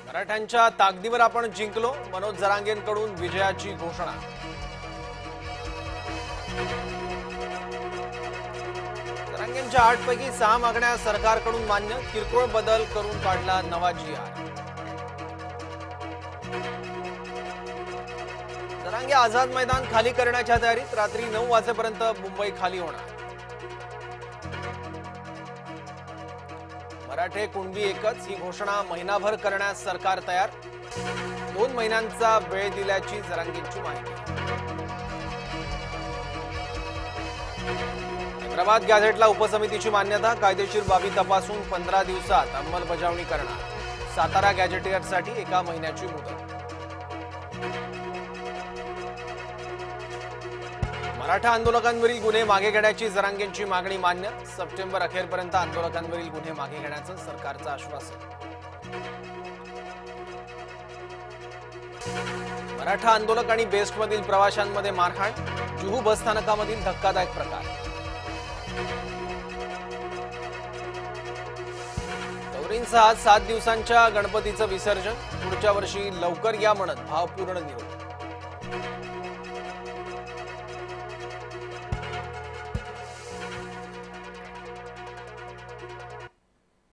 मराठ्यांच्या ताकदीवर आपण जिंकलो, मनोज जरांगेंकडून विजयाची घोषणा। जरांगेंच्या 8 पैकी 6 मागण्या सरकारकडून मान्य, किरकोळ बदल करून काढला नवा GR। जरांगे आझाद मैदान खाली करण्याच्या तयारीत, रात्री 9 वाजेपर्यंत मुंबई खाली होणार। मराठे कुणबी एकच ही घोषणा महिनाभर करण्यास सरकार तयार, 2 महिन्यांचा वेळ दिल्याची जरांगेंची माहिती। हैदराबाद गॅझेटला उपसमितीची मान्यता, कायदेशीर बाबी तपासून 15 दिवसात अंमलबजावणी करणार। सातारा गॅझेटियरसाठी 1 महिन्याची मुदत। मराठा आंदोलकांवरील गुन्हे मागे घेण्याची जरांगेंची मागणी मान्य, सप्टेंबर अखेरपर्यंत आंदोलकांवरील गुन्हे मागे घेण्याचं सरकारचं आश्वासन। मराठा आंदोलक आणि बेस्टमधील प्रवाशांमध्ये मारहाण, जुहू बसस्थानकामधील धक्कादायक प्रकार। गौरींसह 7 दिवसांच्या गणपतीचं विसर्जन, पुढच्या वर्षी लवकर या म्हणत भावपूर्ण निरोप।